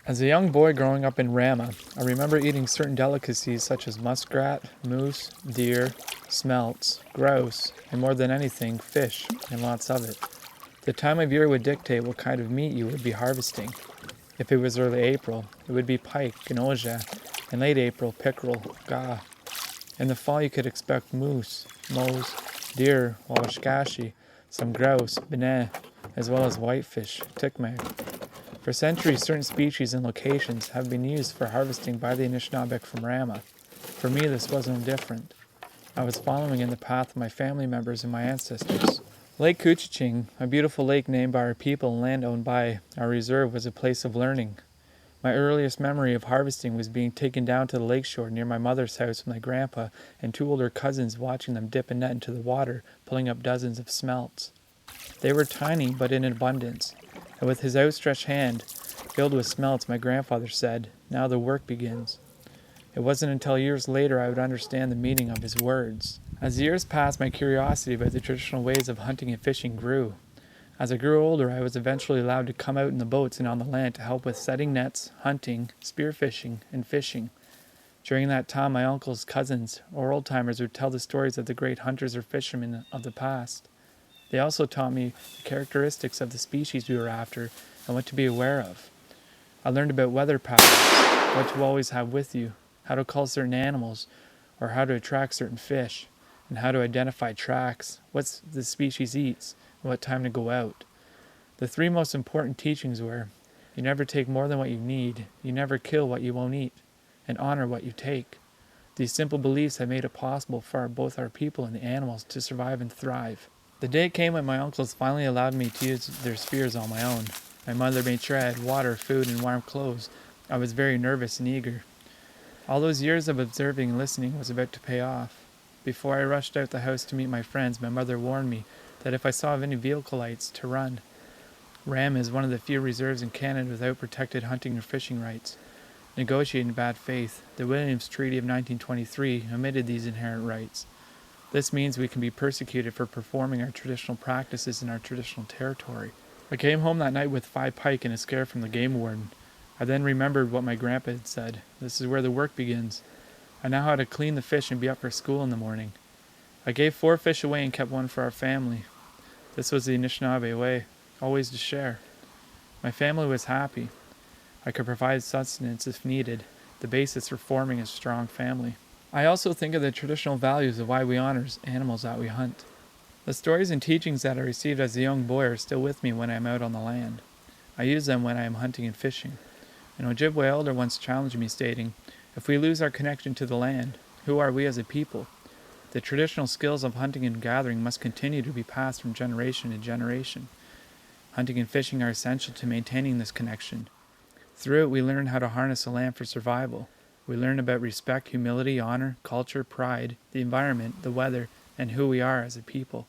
As a young boy growing up in Rama, I remember eating certain delicacies such as muskrat, moose, deer, smelts, grouse, and more than anything, fish, and lots of it. The time of year would dictate what kind of meat you would be harvesting. If it was early April, it would be pike and ojah, and late April, pickerel, ga. In the fall, you could expect moose, moose, deer, wawashkashi, some grouse, benet, as well as whitefish, tikmag. For centuries, certain species and locations have been used for harvesting by the Anishinaabeg from Rama. For me, this wasn't different. I was following in the path of my family members and my ancestors. Lake Couchiching, a beautiful lake named by our people and land owned by our reserve, was a place of learning. My earliest memory of harvesting was being taken down to the lakeshore near my mother's house with my grandpa and two older cousins, watching them dip a net into the water, pulling up dozens of smelts. They were tiny but in abundance, and with his outstretched hand filled with smelts, my grandfather said, "Now the work begins." It wasn't until years later I would understand the meaning of his words. As the years passed, my curiosity about the traditional ways of hunting and fishing grew. As I grew older, I was eventually allowed to come out in the boats and on the land to help with setting nets, hunting, spearfishing, and fishing. During that time, my uncles, cousins, or old-timers would tell the stories of the great hunters or fishermen of the past. They also taught me the characteristics of the species we were after and what to be aware of. I learned about weather patterns, what to always have with you, how to call certain animals, or how to attract certain fish, and how to identify tracks, what the species eats, and what time to go out. The three most important teachings were, you never take more than what you need, you never kill what you won't eat, and honor what you take. These simple beliefs have made it possible for both our people and the animals to survive and thrive. The day came when my uncles finally allowed me to use their spears on my own. My mother made sure I had water, food, and warm clothes. I was very nervous and eager. All those years of observing and listening was about to pay off. Before I rushed out the house to meet my friends, my mother warned me that if I saw any vehicle lights, to run. Ram is one of the few reserves in Canada without protected hunting or fishing rights. Negotiated in bad faith, the Williams Treaty of 1923 omitted these inherent rights. This means we can be persecuted for performing our traditional practices in our traditional territory. I came home that night with 5 pike and a scare from the game warden. I then remembered what my grandpa had said. This is where the work begins. I now had to clean the fish and be up for school in the morning. I gave 4 fish away and kept 1 for our family. This was the Anishinaabe way, always to share. My family was happy. I could provide sustenance if needed, the basis for forming a strong family. I also think of the traditional values of why we honor animals that we hunt. The stories and teachings that I received as a young boy are still with me when I am out on the land. I use them when I am hunting and fishing. An Ojibwe elder once challenged me, stating, "If we lose our connection to the land, who are we as a people?" The traditional skills of hunting and gathering must continue to be passed from generation to generation. Hunting and fishing are essential to maintaining this connection. Through it, we learn how to harness the land for survival. We learn about respect, humility, honor, culture, pride, the environment, the weather, and who we are as a people.